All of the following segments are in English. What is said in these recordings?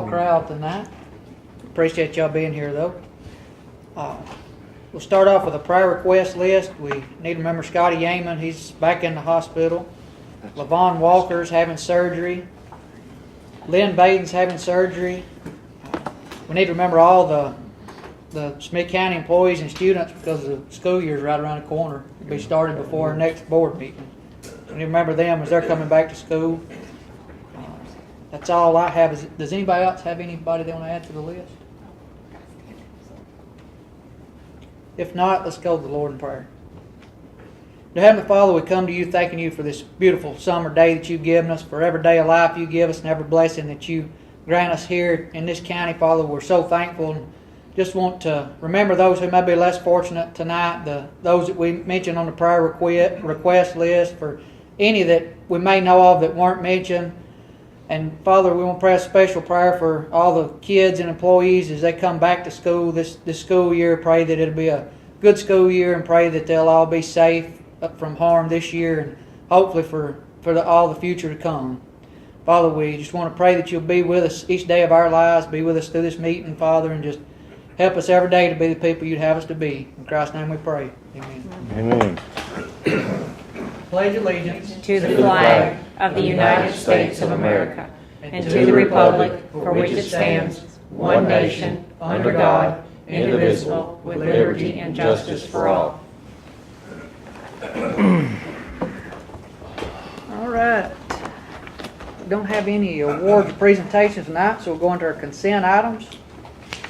crowd tonight. Appreciate y'all being here, though. We'll start off with a prayer request list. We need to remember Scotty Yeaman. He's back in the hospital. Lavon Walker's having surgery. Lynn Baden's having surgery. We need to remember all the Smith County employees and students because the school year is right around the corner. It'll be started before our next board meeting. We need to remember them as they're coming back to school. That's all I have. Does anybody else have anybody they want to add to the list? If not, let's go to the Lord in prayer. Dear Heavenly Father, we come to you thanking you for this beautiful summer day that you've given us, for every day of life you give us, and every blessing that you grant us here in this county, Father. We're so thankful and just want to remember those who may be less fortunate tonight, those that we mentioned on the prayer request list, for any that we may know of that weren't mentioned. And Father, we want to pray a special prayer for all the kids and employees as they come back to school this school year. Pray that it'll be a good school year and pray that they'll all be safe from harm this year and hopefully for all the future to come. Father, we just want to pray that you'll be with us each day of our lives, be with us through this meeting, Father, and just help us every day to be the people you'd have us to be. In Christ's name we pray. Amen. Amen. Pledge allegiance to the flag of the United States of America and to the republic for which it stands, one nation, under God, indivisible, with liberty and justice for all. All right. We don't have any awards or presentations tonight, so we'll go into our consent items.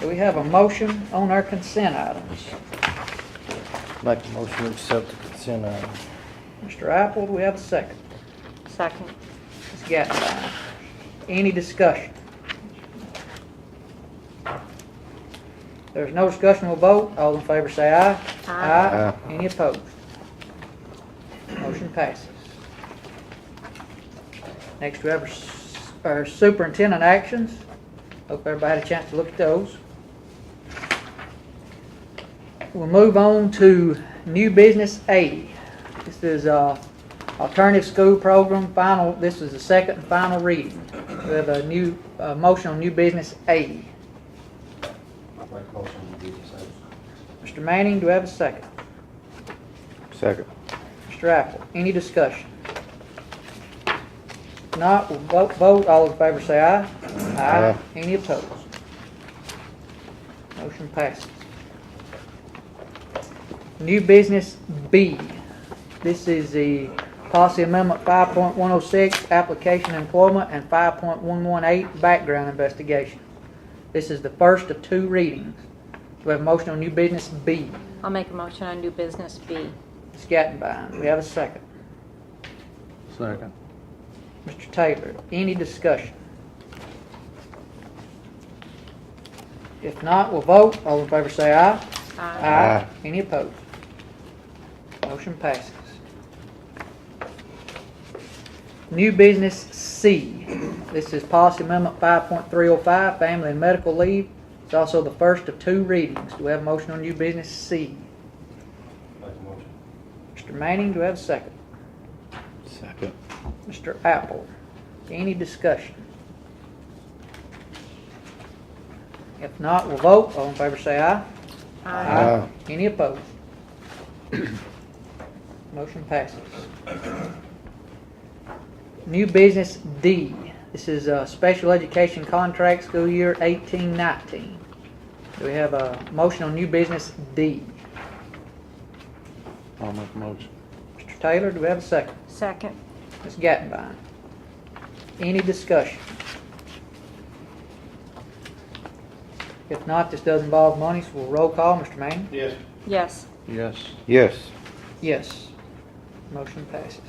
Do we have a motion on our consent items? Make a motion to accept the consent item. Mr. Apple, do we have a second? Second. Ms. Gattenbein. Any discussion? If there's no discussion, we'll vote. All in favor say aye. Aye. Any opposed? Motion passes. Next we have our superintendent actions. Hope everybody had a chance to look at those. We'll move on to new business A. This is alternative school program. This is the second and final reading. We have a new motion on new business A. Mr. Manning, do we have a second? Second. Mr. Apple, any discussion? If not, we'll vote. All in favor say aye. Aye. Any opposed? Motion passes. New business B. This is the policy amendment 5.106, application employment, and 5.118, background investigation. This is the first of two readings. Do we have a motion on new business B? I'll make a motion on new business B. Ms. Gattenbein, do we have a second? Second. Mr. Taylor, any discussion? If not, we'll vote. All in favor say aye. Aye. Any opposed? Motion passes. New business C. This is policy amendment 5.305, family and medical leave. It's also the first of two readings. Do we have a motion on new business C? Make a motion. Mr. Manning, do we have a second? Second. Mr. Apple, any discussion? If not, we'll vote. All in favor say aye. Aye. Any opposed? Motion passes. New business D. This is a special education contract, school year 18-19. Do we have a motion on new business D? I'll make a motion. Mr. Taylor, do we have a second? Second. Ms. Gattenbein. Any discussion? If not, this does involve money, so we'll roll call. Mr. Manning? Yes. Yes. Yes. Yes. Yes. Motion passes.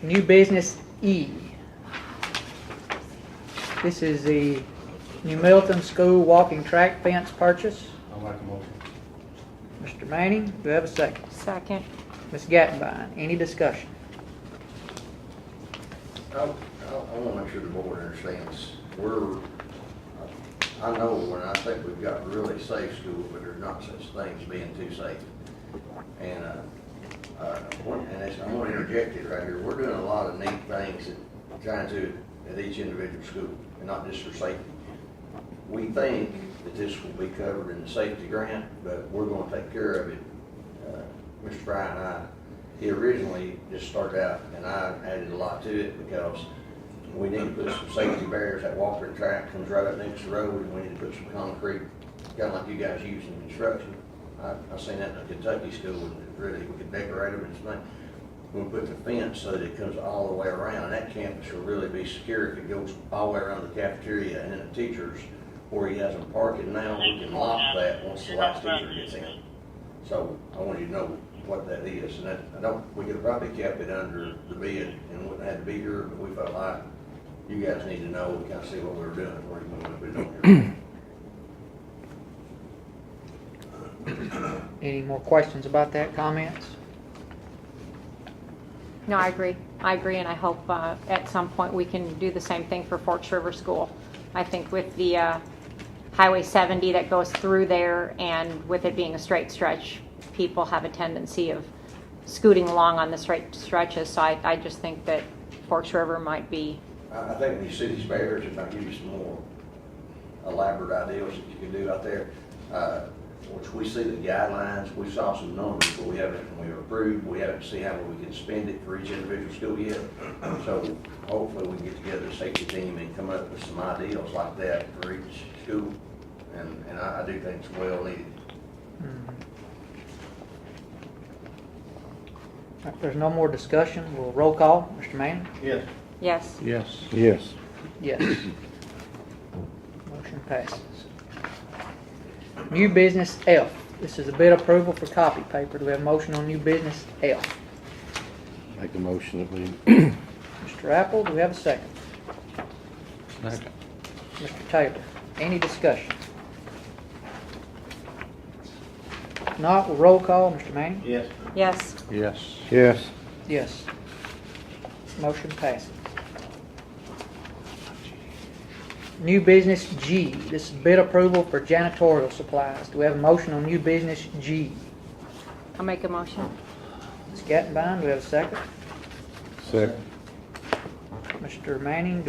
New business E. This is the New Milton School walking track fence purchase. I'll make a motion. Mr. Manning, do we have a second? Second. Ms. Gattenbein, any discussion? I want to make sure the board understands. I know when I think we've got really safe schools, but there's not such things as being too safe. And I want to interject it right here. We're doing a lot of neat things trying to at each individual school, and not just for safety. We think that this will be covered in the safety grant, but we're gonna take care of it. Mr. Fry and I, he originally just started out, and I added a lot to it because we need to put some safety barriers. That walking track comes right up next to the road, and we need to put some concrete, kind of like you guys use in construction. I seen that in a Kentucky school, and really, we could decorate them and stuff. We'll put the fence so that it comes all the way around, and that campus will really be secure if it goes all the way around the cafeteria and then the teachers, where he has them parking now, we can lock that once the last teacher gets in. So I want you to know what that is, and that, we could have probably kept it under the bid and wouldn't have to be here, but we felt like you guys need to know, we kind of see what we were doing before you went up and doing here. Any more questions about that, comments? No, I agree. I agree, and I hope at some point we can do the same thing for Forks River School. I think with the Highway 70 that goes through there, and with it being a straight stretch, people have a tendency of scooting along on the straight stretches. So I just think that Forks River might be. I think when you see these barriers, it might give you some more elaborate ideas that you can do out there. Which we see the guidelines, we saw some numbers, but we haven't approved, we haven't seen how we can spend it for each individual school yet. So hopefully we can get together a safety team and come up with some ideas like that for each school. And I do think it's well needed. If there's no more discussion, we'll roll call. Mr. Manning? Yes. Yes. Yes. Yes. Yes. Motion passes. New business F. This is a bid approval for copy paper. Do we have a motion on new business F? Make a motion that we. Mr. Apple, do we have a second? Second. Mr. Taylor, any discussion? If not, we'll roll call. Mr. Manning? Yes. Yes. Yes. Yes. Yes. Motion passes. New business G. This is bid approval for janitorial supplies. Do we have a motion on new business G? I'll make a motion. Ms. Gattenbein, do we have a second? Second. Mr. Manning,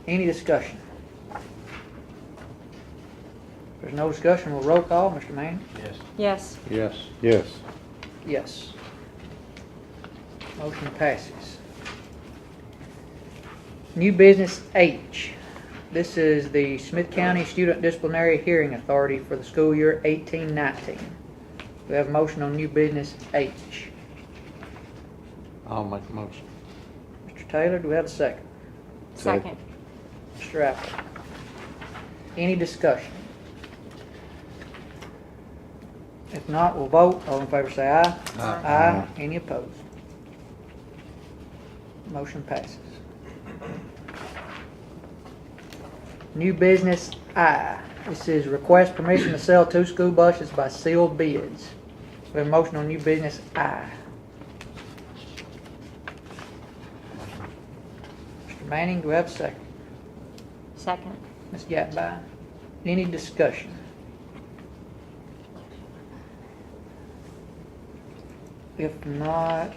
any discussion? If there's no discussion, we'll roll call. Mr. Manning? Yes. Yes. Yes. Yes. Yes. Motion passes. New business H. This is the Smith County Student Disciplinary Hearing Authority for the school year 18-19. We have a motion on new business H. I'll make a motion. Mr. Taylor, do we have a second? Second. Mr. Apple. Any discussion? If not, we'll vote. All in favor say aye. Aye. Any opposed? Motion passes. New business I. This is request permission to sell 2 school buses by sealed bids. We have a motion on new business I. Mr. Manning, do we have a second? Second. Ms. Gattenbein. Any discussion? If not,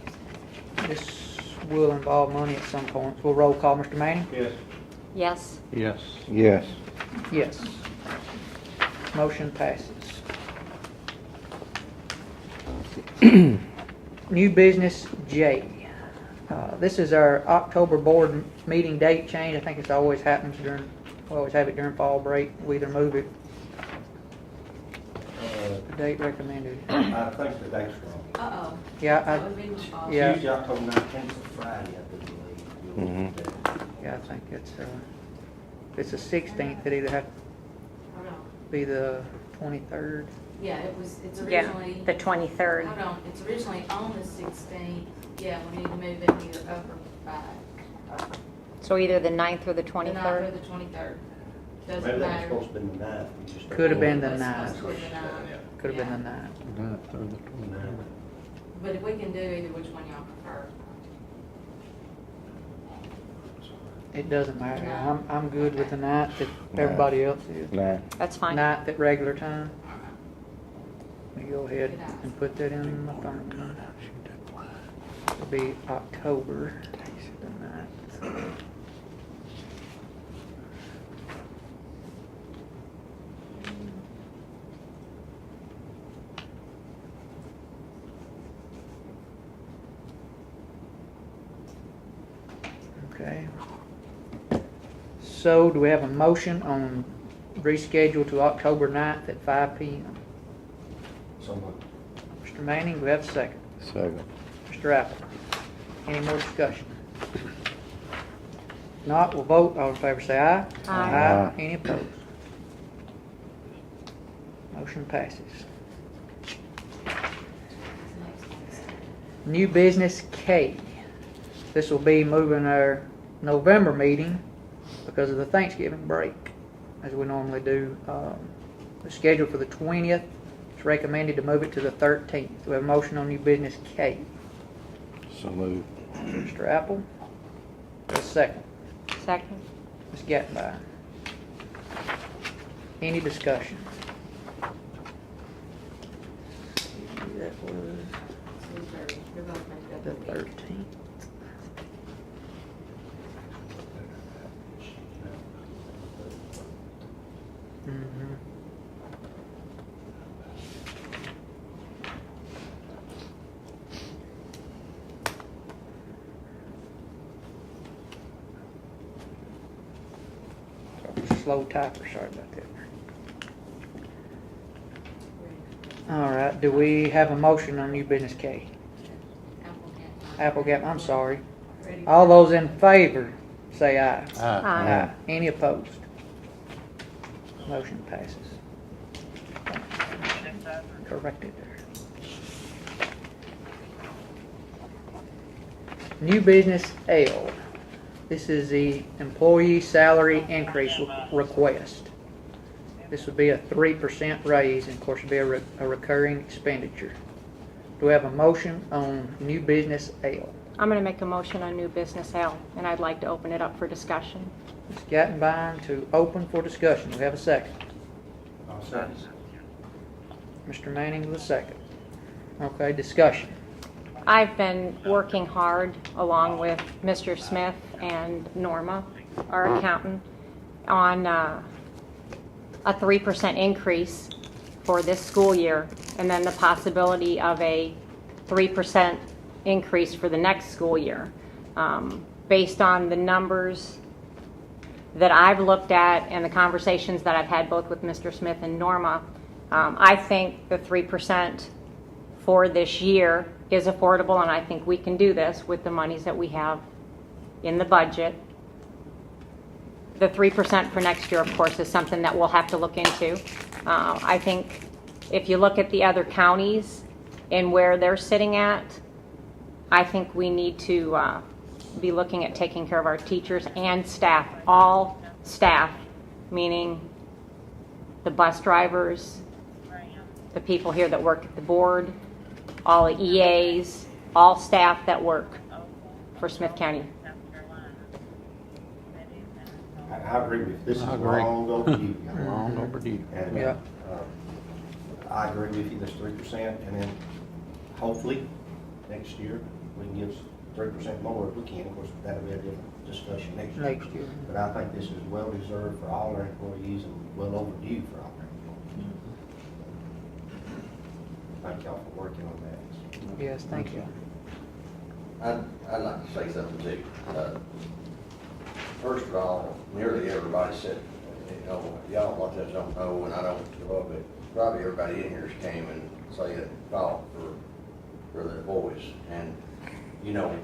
this will involve money at some point. We'll roll call. Mr. Manning? Yes. Yes. Yes. Yes. Yes. Motion passes. New business J. This is our October board meeting date change. I think it always happens we always have it during fall break. We either move it, the date recommended. I think the date's wrong. Uh-oh. Yeah, That would be my fault. Yeah. Tuesday, October 19th, is Friday, I believe. I think it's the 16th. It either have to Hold on. be the 23rd. Yeah, it's Yeah. originally, The 23rd. hold on, it's originally on the 16th. Yeah, we need to move it here over by So either the 9th or the the 9th or 23rd. the 23rd. Maybe Doesn't that was matter. supposed to be the 9th. We just- Could have been the It's 9th. supposed to be the 9th. Could have been Yeah. the 9th. 9th or the 29th. But if we can do either which one y'all prefer. It doesn't matter. No. I'm good with the 9th if everybody else is. Nine. That's fine. 9th at regular time. Let me go ahead and put that in my phone. It'll be October the 9th. Okay. So, do we have a motion on reschedule to October 9th at 5 p.m.? So moved. Mr. Manning, do we have a second? Second. Mr. Apple? Any more discussion? Not, we'll vote. All in favor say aye. Aye. Any opposed? Motion passes. New business K. This will be moving our November meeting because of the Thanksgiving break, as we normally do. The schedule for the 20th, it's recommended to move it to the 13th. Do we have a motion on new business K? So moved. Mr. Apple? A second. Second. Ms. Gattenby. Any discussion? That was You're gonna make the that. 13th. Mhm. Slow typer, sorry about that. All right, do we have a motion on new business K? Applegate, I'm sorry. Ready? All those in favor, say aye. Aye. Any opposed? Motion passes. Corrected there. New business L. This is the employee salary increase request. This would be a 3% raise, and of course, it'd be a recurring expenditure. Do we have a motion on new business L? I'm going to make a motion on new business L, and I'd like to open it up for discussion. Ms. Gattenbein to open for discussion. Do we have a second? I'll second. Mr. Manning with a second. Okay, discussion. I've been working hard along with Mr. Smith and Norma, our accountant, on a 3% increase for this school year, and then the possibility of a 3% increase for the next school year. Based on the numbers that I've looked at and the conversations that I've had both with Mr. Smith and Norma, I think the 3% for this year is affordable, and I think we can do this with the monies that we have in the budget. The 3% for next year, of course, is something that we'll have to look into. I think if you look at the other counties and where they're sitting at, I think we need to be looking at taking care of our teachers and staff, all staff, meaning the bus drivers, the people here that work at the board, all the EAs, all staff that work for Smith County. I agree with you. This is I agree. long overdue. Long overdue. And, Yeah. I agree with you, this 3%, and then hopefully next year we can give 3% more if we can. Of course, that'll be a different discussion next year. Next year. But I think this is well deserved for all our employees and well overdue for all our employees. Thank y'all for working on that. Yes, thank you. I'd like to say something too. First of all, nearly everybody said, y'all what us don't know, and I don't know, but probably everybody in here came and say it, call for their voice. And, to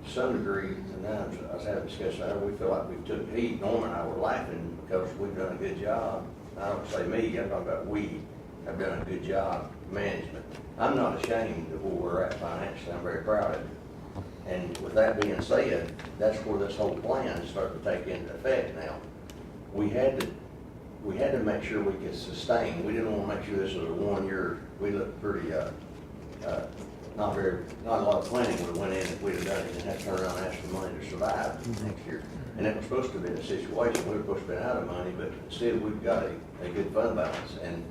some degree, sometimes I was having a discussion, we feel like we took heat. Norma and I were laughing because we've done a good job. I don't say me, I'm talking about we have done a good job management. I'm not ashamed of where we're at financially. I'm very proud of it. And with that being said, that's where this whole plan started to take into effect now. We had to make sure we could sustain. We didn't want to make sure this was a 1 year. We looked pretty, not a lot of planning would have went in if we'd have done it and had to turn around and ask for money to survive next year. And it was supposed to have been a situation, we were supposed to have been out of money, but instead we've got a good fund balance. And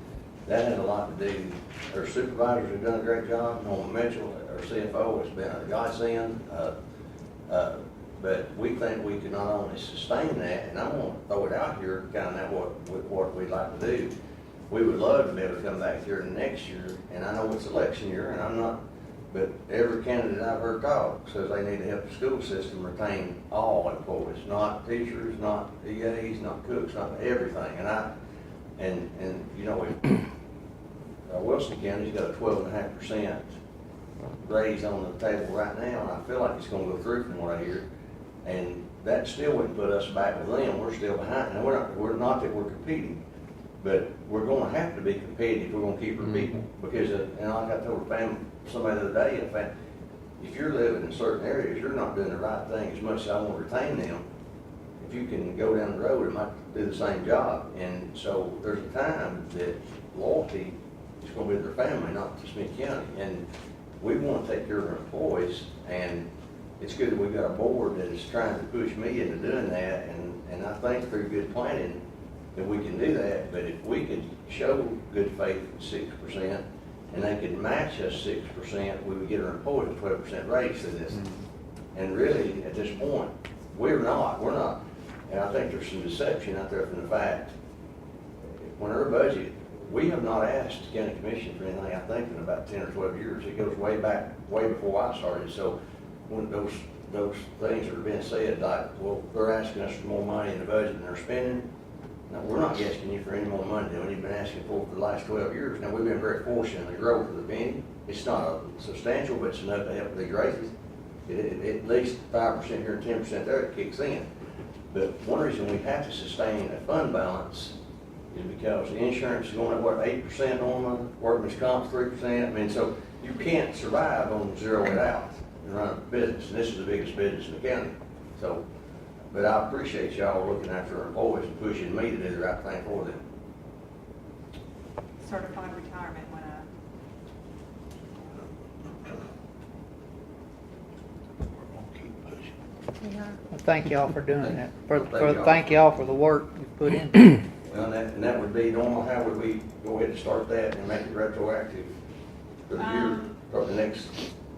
that had a lot to do, our supervisors have done a great job. Norman Mitchell, our CFO, has been a godsend. But we think we can not only sustain that, and I want to throw it out here, kind of what we'd like to do. We would love to be able to come back here next year, and I know it's election year, and I'm not But every candidate I've heard talk says they need to help the school system retain all employees, not teachers, not EAs, not cooks, not everything. And you know, Wilson County's got a 12.5% raise on the table right now, and I feel like it's gonna go through from what I hear. And that still wouldn't put us back with them. We're still behind. Now, we're not that we're competing, but we're gonna have to be competitive if we're gonna keep our people. Because, and like I told somebody the other day, if you're living in certain areas, you're not doing the right thing as much as I want to retain them. If you can go down the road, it might do the same job. And so there's a time that loyalty is gonna be with their family, not to Smith County. And we want to take care of our employees, and it's good that we've got a board that is trying to push me into doing that, and I think through good planning that we can do that. But if we could show good faith at 6%, and they could match us 6%, we would get our employees a 12% raise to this. And really, at this point, we're not. And I think there's some deception out there from the fact, when our budget, we have not asked the county commission for anything, I think, in about 10 or 12 years. It goes way back, way before I started. So when those things that are being said, like, well, they're asking us for more money in the budget than they're spending. No, we're not asking you for any more money than we've been asking for the last 12 years. Now, we've been very fortunate in the growth of the penny. It's not substantial, but it's enough to help these raises. At least 5% here and 10% there, it kicks in. But one reason we have to sustain a fund balance is because the insurance is going up, what, 8% normally, workman's comp's 3%. I mean, so you can't survive on zero it out and run a business. And this is the biggest business in the county. So, but I appreciate y'all looking after our employees and pushing me to do the right thing for them. Certified retirement went up. We're gonna keep pushing. Well, thank y'all for doing that. Thank Thank y'all for the work you put in. Well, and that would be normal. How would we go ahead and start that and make it retroactive for the year, or the next?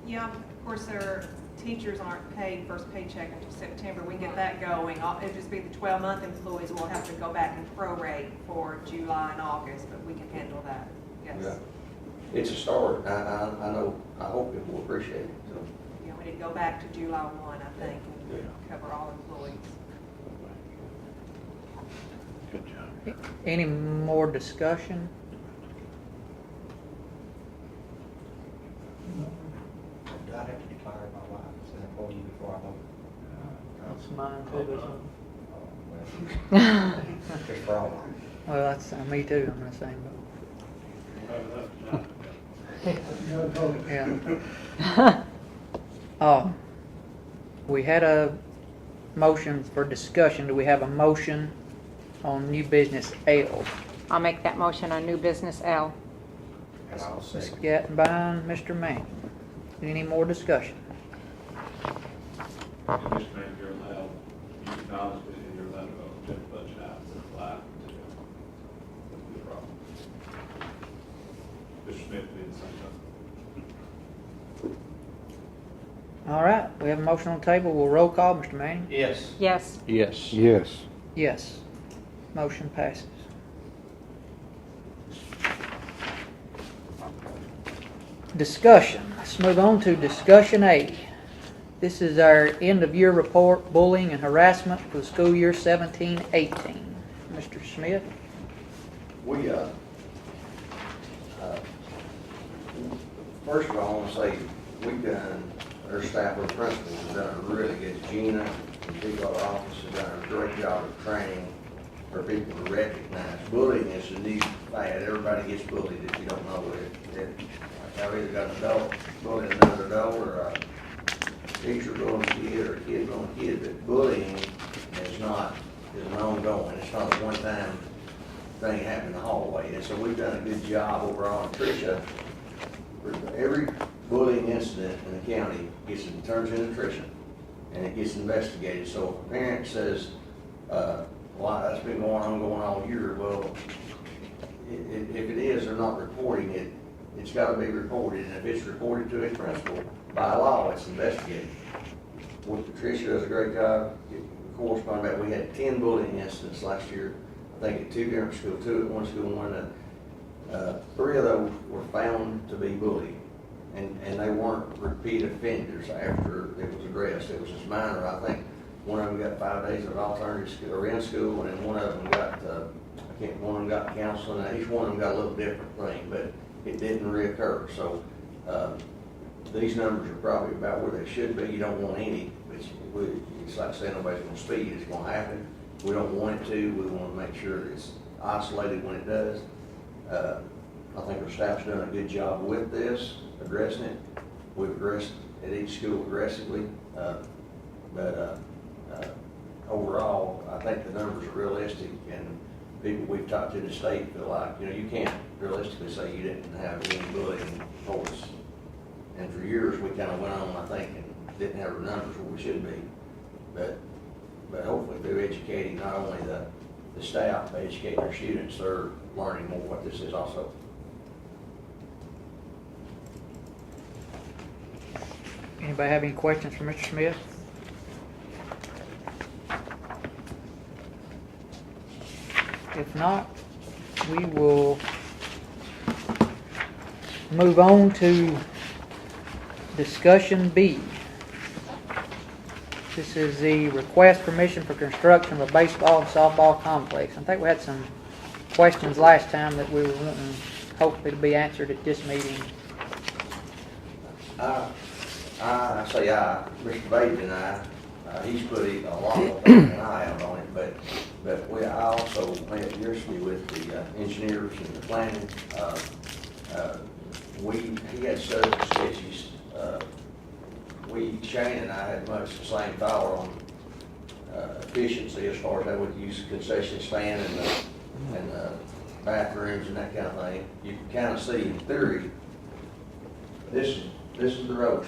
Yeah, of course, their teachers aren't paid first paycheck until September. We get that going. It'll just be the 12-month employees. We'll have to go back and prorate for July and August, but we can handle that, yes. Yeah. It's a start. I know, I hope people will appreciate it, so. Yeah, we need to go back to July 1, I think, and cover all employees. Good job. Any more discussion? Do I have to declare my wife as an employee before I vote? That's mine too, isn't Oh, well, just for all of them. it? Well, that's me too. I'm in the same boat. Yeah. We had a motion for discussion. Do we have a motion on new business L? I'll make that motion on new business L. And I'll Ms. second. Gattenbein, Mr. Manning. Any more discussion? Mr. Mayor, you're allowed, you acknowledge that you're allowed to vote to budget out to apply to the problem. Mr. Smith did the same thing. All right, we have a motion on the table. We'll roll call. Mr. Manning? Yes. Yes. Yes. Yes. Yes. Motion passes. Discussion. Let's move on to discussion A. This is our end of year report, bullying and harassment for the school year 17-18. Mr. Smith? We, first of all, I want to say, we've done, our staff and principals have done a really good, Gina, and people at our office have done a great job of training for people to recognize. Bullying is a new fad. Everybody gets bullied if you don't know it. I've either got an adult bullying another adult, or a teacher bullying a kid, or a kid bullying a kid, but bullying is an ongoing. It's not a one-time thing happening in the hallway. And so we've done a good job overall. And Tricia, every bullying incident in the county turns into attrition, and it gets investigated. So if a parent says, well, that's been going on all year, well, if it is, they're not reporting it. It's got to be reported, and if it's reported to a principal, by law, it's investigated. Patricia does a great job corresponding that. We had 10 bullying incidents last year, I think at 2 different schools, 2 at one school and 1 at 3 of those were found to be bullying. and they weren't repeat offenders after it was addressed. It was just minor. I think one of them got 5 days of alternative school, or in school, and then one of them got, one of them got counseling, and each one of them got a little different thing, but it didn't reoccur. So, these numbers are probably about where they should be. You don't want any, but it's like saying nobody's gonna speed, it's gonna happen. We don't want it to, we wanna make sure it's isolated when it does. I think our staff's done a good job with this, addressing it. We've addressed at each school aggressively, but overall, I think the numbers are realistic, and people we've talked to in the state feel like, you can't realistically say you didn't have any bullying force. And for years, we kind of went on, I think, and didn't have our numbers where we should be. But hopefully through educating not only the staff, but educating our students, they're learning more what this is also. Anybody have any questions for Mr. Smith? If not, we will move on to discussion B. This is the request permission for construction of a baseball and softball complex. I think we had some questions last time that we were wanting hopefully to be answered at this meeting. I say Mr. Bates and he's put a lot more than I have on it, but I also met yesterday with the engineers and the planning. He had several sketches. Shane and I had much the same thought on efficiency as far as how we use the concession stand and the bathrooms and that kind of thing. You can kind of see in theory, this is the road,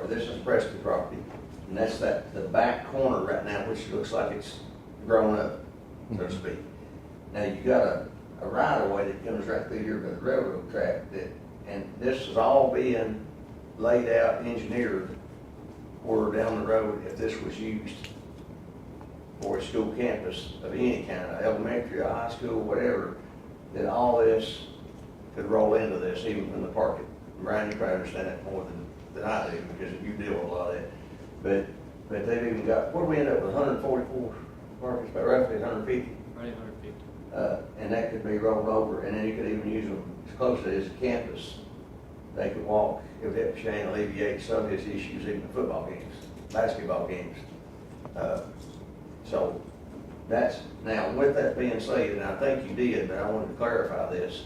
this is Preston property, and that's the back corner right now, which looks like it's grown up, so to speak. Now you got a right of way that comes right through here by the railroad track and this is all being laid out, engineered, where down the road, if this was used for a school campus of any kind, elementary, or high school, whatever, then all this could roll into this, even from the parking. Brian, you probably understand that more than I do, because you deal with a lot of that. But they've even got, what do we end up with, 144 parking spots, roughly 150? Right, 150. And that could be rolled over, and then you could even use them as close to as a campus. They could walk. It would help Shane alleviate some of his issues, even in football games, basketball games. So that's, now with that being said, and I think you did, but I wanted to clarify this,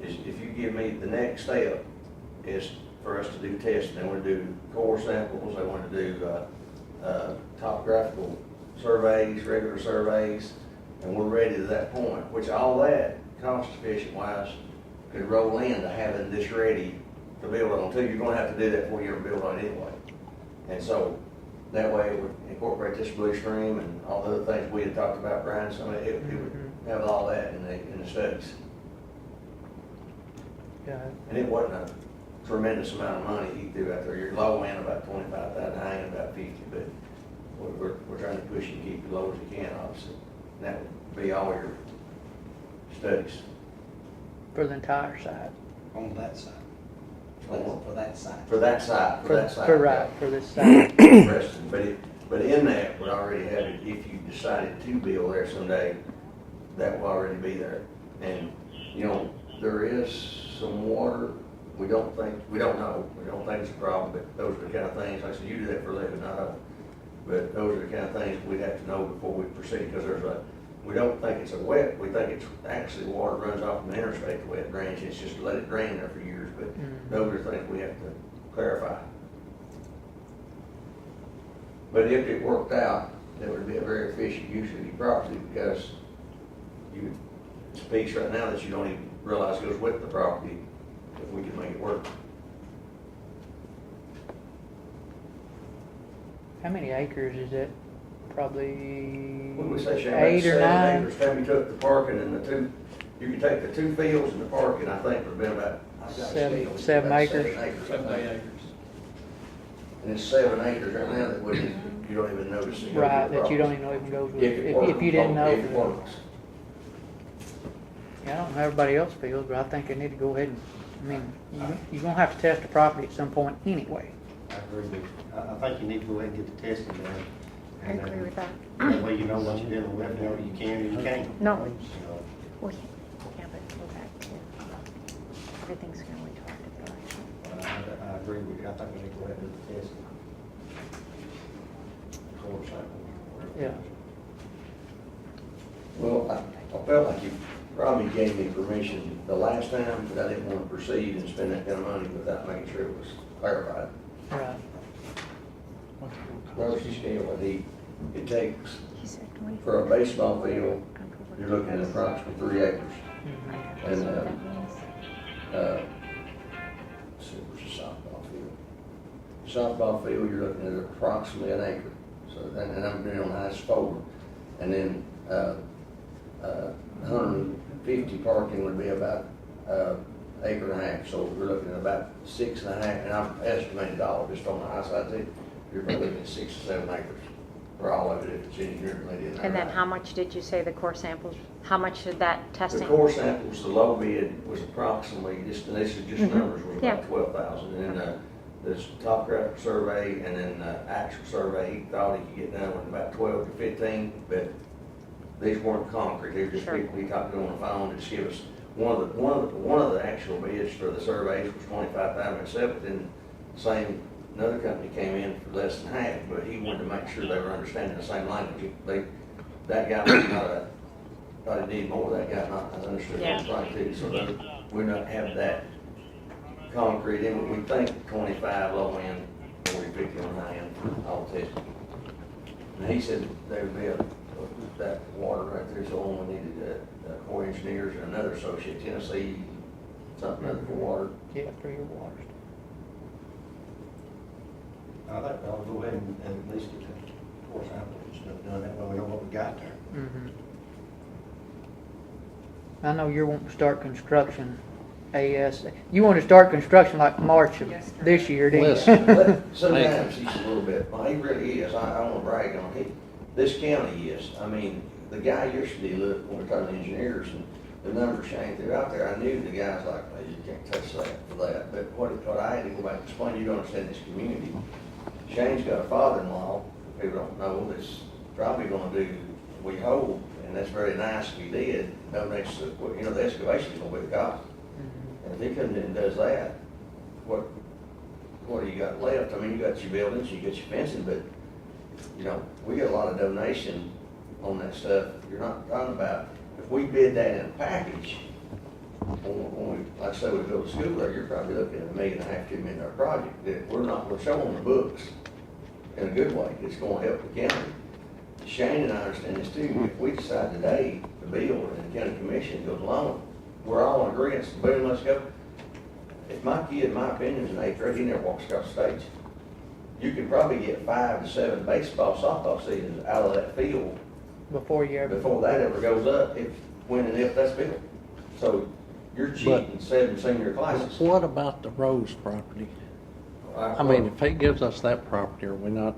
is if you give me the next step is for us to do testing. They want to do core samples, they want to do topographical surveys, regular surveys, and we're ready to that point, which all that cost efficient wise could roll into having this ready to build on too. You're going to have to do that before you ever build on it anyway. And so that way it would incorporate this blue stream and all the other things we had talked about, Brian. So it would have all that in the studies. Yeah. And it wasn't a tremendous amount of money he threw out there. Your low end about 25,000, high end about 50, but we're trying to push you to keep you low as you can, obviously. And that would be all your studies. For the entire site. On that side. For that side. For that side, for that side. For this site. Preston, but in that, we already have it, if you decided to build there someday, that will already be there. And, there is some water, we don't know, we don't think it's a problem, but those are the kind of things, like I said, you do that for a living, not I. But those are the kind of things we'd have to know before we proceed, because we don't think it's a wet, we think it's actually water runs off from the interstate, the way it drains, it's just let it drain there for years, but those are things we have to clarify. But if it worked out, that would be a very efficient use of your property, because it's a piece right now that you don't even realize goes with the property, if we can make it work. How many acres is it? Probably What would we say, Shane? 8 or 9. Acres. Time you took the parking and you could take the 2 fields and the parking, I think would have been about, I've got a scale, 7 about acres. 7 acres. 7 to 8 acres. And it's 7 acres right now that you don't even notice. It goes Right, with the that you don't property. even know even goes with, If it works. if you didn't know. If it works. Yeah, I don't know how everybody else feels, but I think they need to go ahead and I mean, you're gonna have to test the property at some point anyway. I agree with you. I think you need to go ahead and get the testing done. I agree with that. That way you know what you're dealing with, you know you can and you can't. No. You know. Well, yeah, but go back to, everything's gonna be targeted though. I agree with you. I think we need to go ahead and do the testing. Core sample, whatever. Yeah. Well, I felt like you probably gave me permission the last time, but I didn't want to proceed and spend that kind of money without making sure it was clarified. Right. Rosy scale, it takes, He said 20. for a baseball field, you're looking at approximately 3 acres. Mhm. And, That means let's see, where's the softball field? Softball field, you're looking at approximately 1 acre. So, and I'm doing on ice forward. And then, 150 parking would be about, acre and a half. So we're looking at about 6.5, and I'm estimating dollar just on the high side too. You're probably looking at 6 or 7 acres for all of it if it's engineered and laid in there. And then right. how much did you say the core samples, how much did that The testing? core samples, the low bid was approximately, just, and this is just Mhm. numbers, was Yeah. about 12,000. And then, this topographic survey and then, actual survey, he thought he could get done with about 12 to 15, but these weren't concrete, they were just Sure. people he talked to on the phone to just give us, one of the actual bids for the surveys was 25,000 itself, but then another company came in for less than half, but he wanted to make sure they were understanding the same language. That guy was not thought he needed more, that guy not understood what was right too, so we're not having that concrete in, we think 25 low end, 40, 50 on high end, all tested. And he said there would be that water right there, so we needed Corps of Engineers and another associate, Tennessee, something other for water. Yeah, for your waters. I think I'll go ahead and at least get the core sample and stuff done, that way we know what we got there. Mhm. I know you're wanting to start construction you want to start construction like March of Yes, sir. this year, didn't you? Listen. Sometimes he's a little bit, well, he really is, I want to brag on him, this county is, I mean, the guy yesterday looked, when we were talking to engineers, and the numbers Shane threw out there, I knew the guy's like, well, you can't touch that for that, but what I had to go back and explain, you don't understand this community. Shane's got a father-in-law, people don't know, that's probably gonna do, we hope, and that's very nice if he did, donates, the excavation's gonna be the cost. Mhm. And if he comes in and does that, what do you got left? I mean, you got your buildings, you got your fencing, but, we get a lot of donation on that stuff. You're not talking about, if we bid that in a package, when we, like I said, we build a school there, you're probably looking at $1.5 million, $2 million project that we're not going to show on the books in a good way. It's going to help the county. Shane and I understand this too. If we decide today to build and the county commission goes along, we're all in agreement, boom, let's go. If my kid, in my opinion, is an eighth grade, he never walks across the stage. You can probably get 5 to 7 baseball, softball seasons out of that field Before you ever. before that ever goes up, when and if that's built. So you're cheating 7 senior classes. What about the Rose property? I mean, if he gives us that property, are we not,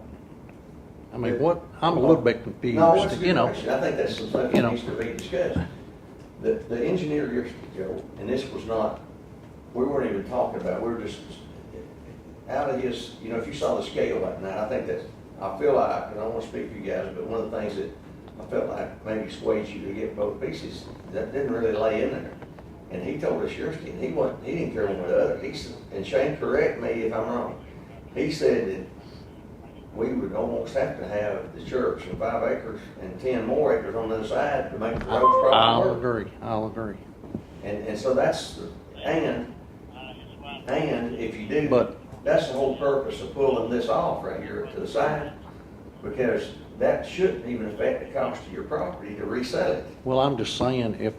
I mean, I'm a little bit confused, No, it's a good question. I think that's something you that know. needs to be discussed. The engineer yesterday, Joe, and this was not, we weren't even talking about, we were just, out of his, if you saw the scale like that, I think that's, I feel like, and I don't want to speak for you guys, but one of the things that I felt like maybe sways you to get both pieces, that didn't really lay in there. And he told us yesterday, and he didn't care one with the other. He said, and Shane, correct me if I'm wrong, he said that we would almost have to have the church and 5 acres and 10 more acres on the other side to make the roads properly work. I'll agree. And so that's, and if you do, But- that's the whole purpose of pulling this off right here to the side, because that shouldn't even affect the cost of your property to resell it. Well, I'm just saying,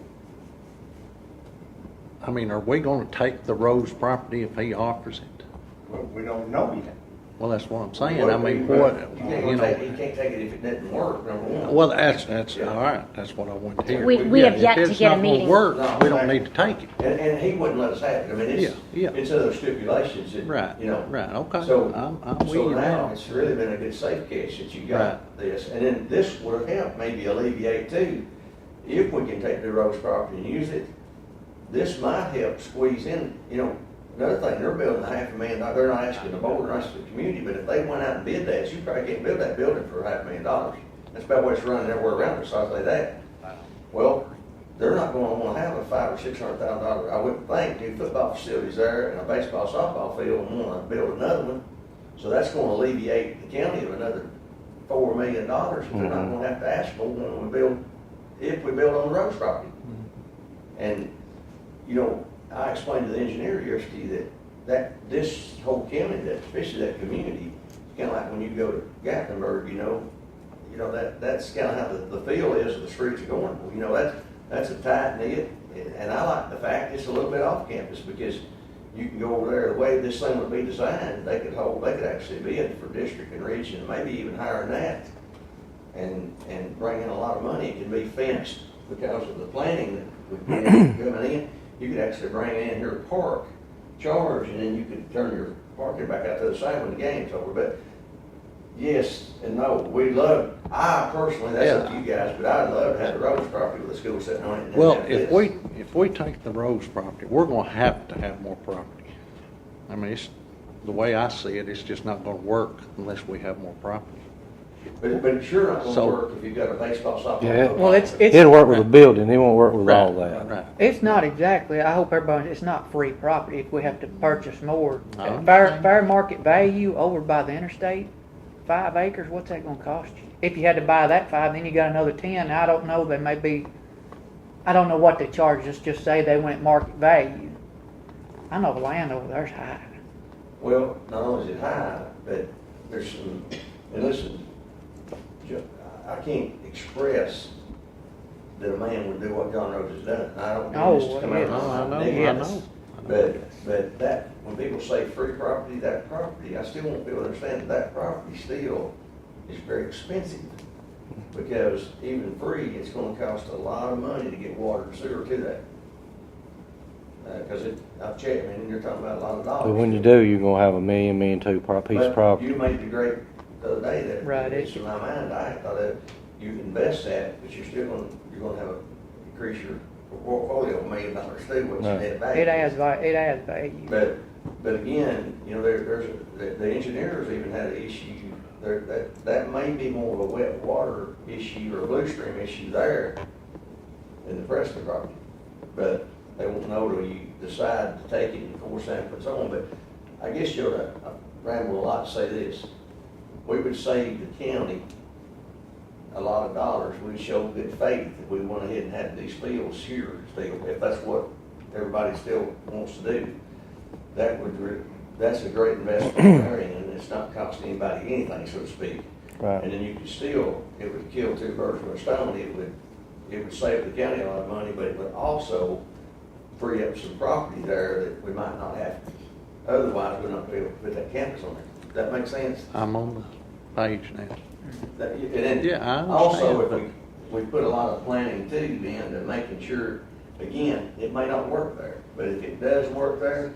are we gonna take the Rose property if he offers it? Well, we don't know yet. Well, that's what I'm saying, I mean, what, You can't take it if it doesn't work, number one. well, that's, all right, that's what I want to hear. We have yet to get a meeting. If it's not gonna work, No, we don't need to take it. And he wouldn't let us have it, I mean, Yeah. it's other stipulations that, Right, Right, okay, So, I'm with so you now, now. it's really been a good safe catch that you got this, and then this would have helped maybe alleviate too, if we can take the Rose property and use it, this might help squeeze in, you know, another thing, they're building $500,000, they're not asking the board, they're asking the community, but if they went out and bid that, you probably can't build that building for $500,000. That's about what it's running everywhere around, besides like that. Well, they're not gonna wanna have a $500,000 or $600,000, I wouldn't think, new football facilities there and a baseball, softball field, and wanna build another one. So that's gonna alleviate the county of another $4 million, if they're not gonna have to ask for when we build, if we build on the roads property. And, you know, I explained to the engineer yesterday that this whole county, that especially that community, it's kinda like when you go to Gatlinburg, you know, that's kinda how the feel is of the streets of Gornville. You know, that's a tight knit, and I like the fact it's a little bit off campus, because you can go over there, the way this thing would be designed, they could actually be in for district and region, maybe even higher than that, and bring in a lot of money. It can be fenced because of the planning that would be coming in. You could actually bring in here park, charge, and then you could turn your parking back out to the side when the game's over. But yes and no, I personally, that's up to you guys, but I'd love to have the roads property with the school sitting on it. Well, if we take the roads property, we're gonna have to have more property. I mean, the way I see it, it's just not gonna work unless we have more property. But it's sure not So- gonna work if you've got a baseball, softball. Yeah. football. Well, it's It'll work with the building, it won't work with all that. Right. It's not exactly, I hope everybody, it's not free property if we have to purchase more. I At understand. fair market value over by the interstate, 5 acres, what's that gonna cost you? If you had to buy that 5, then you got another 10, I don't know, they may be, I don't know what they charge, just say they went market value. I know the land over there's high. Well, not only is it high, but there's some, and listen, I can't express that a man would do what John Rhodes has done. I don't Oh, mean this to come out yeah. of No, my I neck. know. But that, when people say free property, that property, I still want people to understand that property still is very expensive. Because even free, it's gonna cost a lot of money to get water and sewer to that. Cause I've checked, I mean, you're talking about a lot of dollars. But when you do, you're gonna have $1 million, $1.2 million piece of But property. you made the great the other day that Right, it's in my mind. I thought that you invest that, but you're gonna have increase your portfolio $1 million too, which Right. net value. It adds value. But again, you know, the engineers even had an issue that may be more of a wet water issue or a blue stream issue there in the Preston property. But they won't know till you decide to take it and core sample and so on. But I guess I ramble a lot to say this. We would save the county a lot of dollars. We'd show good faith if we went ahead and had these fields here still, if that's what everybody still wants to do. That's a great investment in the area, and it's not costing anybody anything, so to speak. Right. And then you could still, it would kill 2 birds with a stone. It would save the county a lot of money, but it would also free up some property there that we might not have. Otherwise, we're not be able to put that campus on there. Does that make sense? I'm on the page now. And then Yeah, I understand, also, but- if we put a lot of planning too into making sure, again, it may not work there, but if it does work there,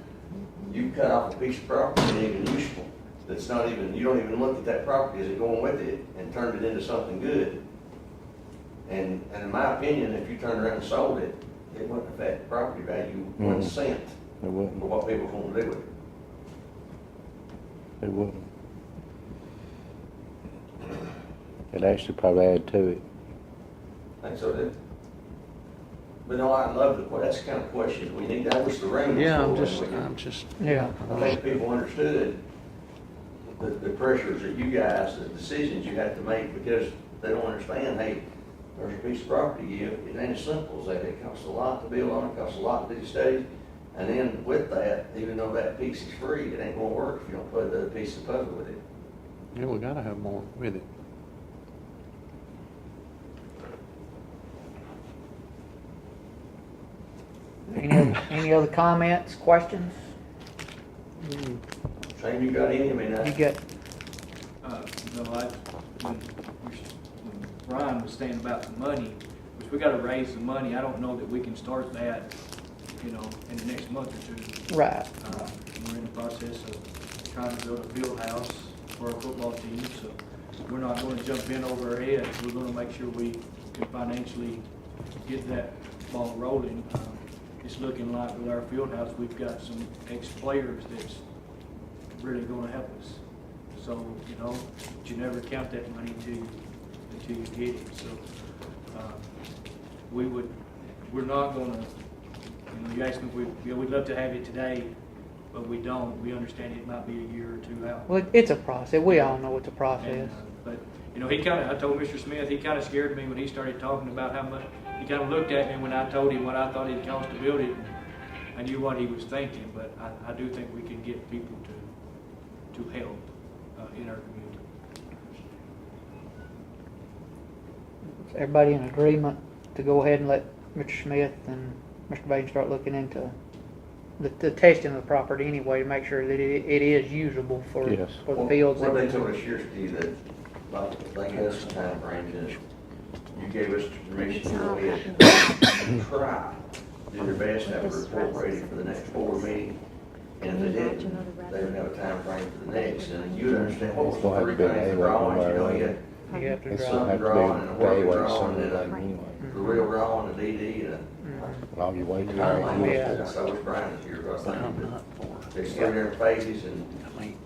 you cut off a piece of property that ain't even useful. That's not even, you don't even look at that property as it going with it and turned it into something good. And in my opinion, if you turned around and sold it, it wouldn't affect the property value 1 cent It for wouldn't, what people want to do with it. it wouldn't. It'd actually probably add to it. I think so, too. But no, I love that's the kind of questions we need. I wish the room was Yeah, full. I'm just, Yeah. I think people understood the pressures that you guys, the decisions you have to make, because they don't understand, hey, there's a piece of property, it ain't as simple as that. It costs a lot to build on, it costs a lot to do the studies. And then with that, even though that piece is free, it ain't gonna work if you don't put the other piece of the puzzle with it. yeah, we gotta have more with it. Any other comments, questions? Shane, you got any? I mean, You got, When Brian was saying about the money, which we gotta raise the money, I don't know that we can start that, in the next month or 2. right. We're in the process of trying to build a field house for our football team, so we're not gonna jump in over our heads. We're gonna make sure we can financially get that ball rolling. it's looking like with our field house, we've got some ex-players that's really gonna help us. So, you know, but you never count that money until you get it, so, we're not gonna, you know, you asked me if we'd love to have it today, but we don't. We understand it might be a year or two out. Well, it's a process. We all know it's a process. And, but, you know, I told Mr. Smith, he kind of scared me when he started talking about how much, he kind of looked at me when I told him what I thought it cost to build it. And I knew what he was thinking, but I do think we can get people to help in our community. Is everybody in agreement to go ahead and let Mr. Smith and Mr. Baden start looking into the testing of the property anyway to make sure that it is usable for, Yes. for the fields? What that they told us yesterday that, like, they gave us some time frames, and you gave us permission to go ahead and try, do their best to have a report ready for the next board meeting. And if they didn't, they would have a time frame for the next, and you'd understand what was the three things, the drawings, you know, you had You have to It's draw. gonna have to drawing and a be working evaluated drawing sooner and than a anyway. the real drawing, the DD, and All you wait a till. Yeah. So was Brian here, I But I'm think, not for but there's three different phases, and I mean,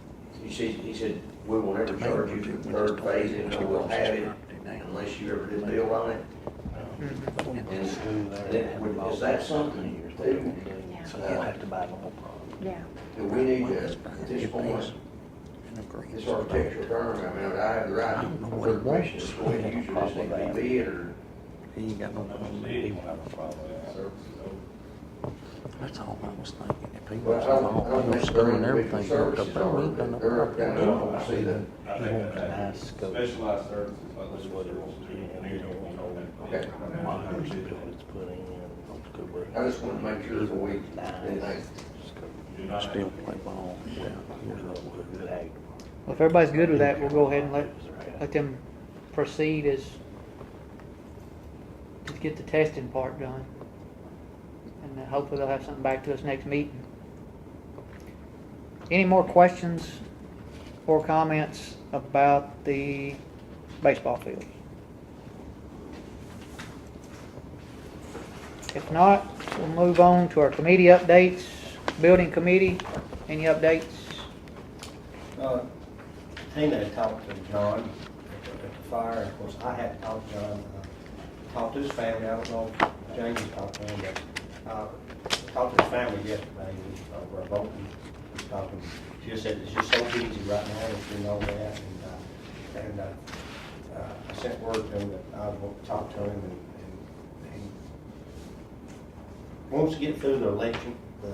he said, we will never charge you for the third phase, and we'll have it unless you ever did build on it. And then, is that something you do? So you'll have to buy the whole product. Yeah. Do we need to, at this point, this architectural firm, I mean, I have the right for permission to go ahead and use this thing to be it, or? He ain't got no money. He won't have a problem with that. That's all I was thinking. If he Well, was I don't all think school and they're everything hooked up there, we ain't got no problem. I don't see that. He wants a nice scope. Specialized services, like That's what it was. Okay. Modern buildings put in, old school brick. I just want to make sure before we, anything. Still play ball. Yeah. Well, if everybody's good with that, we'll go ahead and let them proceed as to get the testing part done. And then hopefully they'll have something back to us next meeting. Any more questions or comments about the baseball field? If not, we'll move on to our committee updates. Building committee, any updates? Tina had talked to John at the fire, of course, I had talked to John, talked to his family, I don't know if James talked to him, but talked to his family yesterday, over a vote, we talked to him. She just said it's just so busy right now, if you know that, and I sent word to him that I was going to talk to him, and he wants to get through the election, the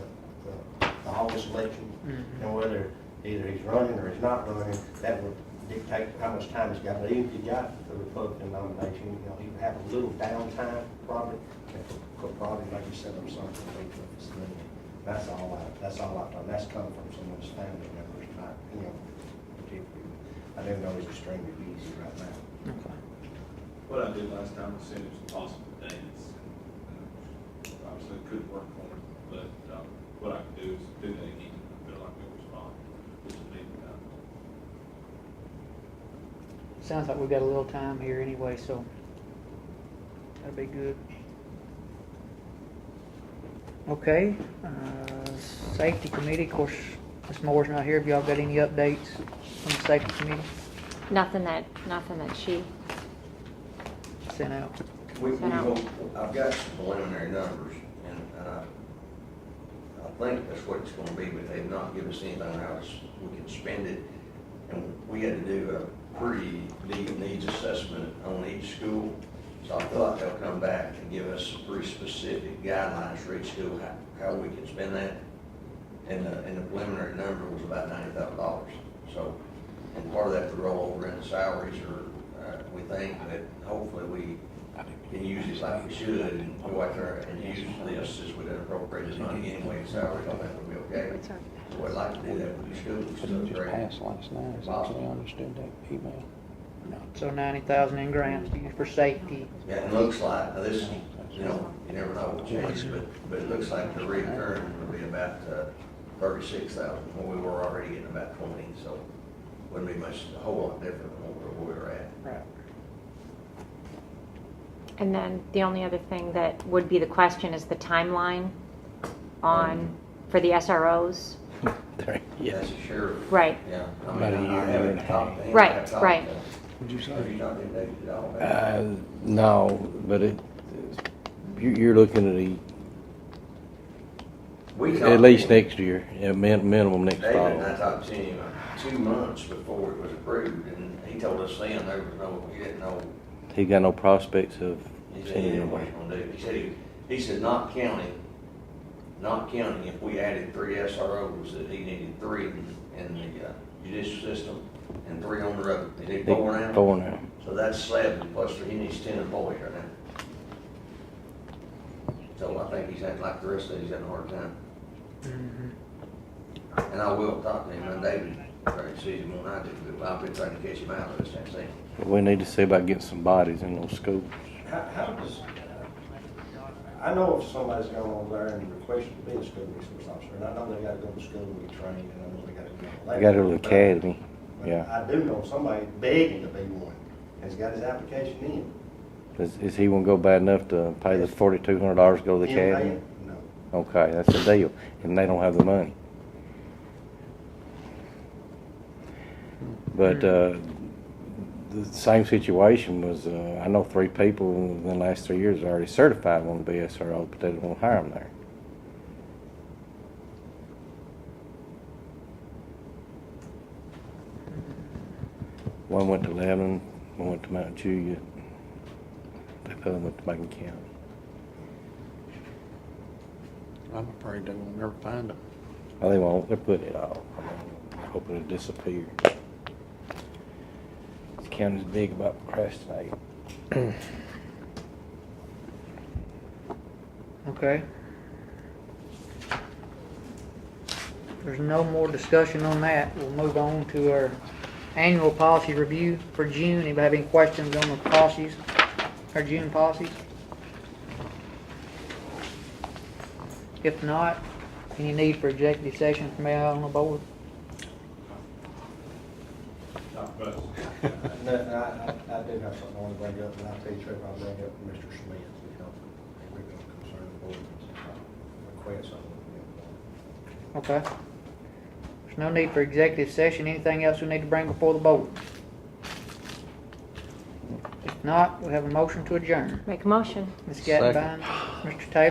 August election, and whether either he's running or he's not running, that would dictate how much time he's got. But even if he got the Republican nomination, you know, he would have a little downtime probably, and could probably maybe send him something to his name. That's all I've done. That's come from some of his family members, not, you know, particularly. I didn't know he's extremely busy right now. Okay. What I did last time was send him some possible dates. Obviously, it couldn't work for him, but what I could do is do that again. I feel like he'll respond, which is maybe not. Sounds like we've got a little time here anyway, so that'll be good. Okay, safety committee, of course, Ms. Moore's not here. Have y'all got any updates from the safety committee Nothing that she sent out? I've got some preliminary numbers, and I think that's what it's gonna be, but they've not given us anything else. We can spend it, and we had to do a pretty deep needs assessment on each school. So I feel like they'll come back and give us some pretty specific guidelines for each school, how we can spend that. And the preliminary number was about $90,000. So, and part of that to roll over in the salaries, or we think that hopefully we can use it like we should, and go out there and use this as we done appropriated money anyway, salaries, I think will be okay. So I'd like to do that with the schools. But it just passed last night, is that I understood that email? No. So 90,000 in grants to use for safety. Yeah, it looks like, now this, you know, you never know what changes, but it looks like the return will be about 36,000, when we were already getting about 20, so wouldn't be much, a whole lot different than where we were at. Right. And then the only other thing that would be the question is the timeline on, for the SROs. Yeah. That's a sheriff. Right. Yeah. I mean, About a year, I year and a haven't half. talked to him. Right, I have talked right. to- What'd you Have you talked to him, David, at all? No, but you're looking We at talked least to him. next year, minimum next David and I fall. talked to him 2 months before it was approved, and he told us then there was no, he didn't know, He got no prospects of he said he sending didn't know what anybody. he was gonna do. He said not counting if we added 3 SROs, that he needed 3 in the judicial system and 3 on the road. He did 4 now? 4 now. So that's 7, plus he needs 10 employees right now. So I think he's had, like the rest of these, having a hard time. And I will talk to him, and David, he sees him on I do, but I've been trying to catch him out, I just can't see him. We need to see about getting some bodies in those schools. How does, I know if somebody's gone over there and requested to be a school resource officer, and I know they gotta go to school and be trained, and I know they gotta go. They got to go to the academy, But yeah. I do know somebody begging to be one, has got his application in. Is he gonna go bad enough to pay the $4,200 to go to the In academy? hand? No. Okay, that's the deal, and they don't have the money. But, the same situation was, I know 3 people in the last 3 years already certified want to be SRO, but they don't want to hire them there. One went to Lebanon, one went to Mount Juliet. The other went to Macon County. I'm afraid they will never find them. Oh, they won't, they're putting it off. I'm hoping it'll disappear. This county's big about procrastinating. Okay. There's no more discussion on that. We'll move on to our annual policy review for June. Anybody have any questions on the policies, our June policies? If not, any need for executive session from anyone on the board? Not much. No, I do have something I want to bring up, and I'll tell you, Trevor, I'll bring up from Mr. Smith, because we're going to concern the board, request something. Okay. There's no need for executive session. Anything else we need to bring before the board? If not, we have a motion to adjourn. Make a motion. Ms. Gattenbein, Mr. Taylor.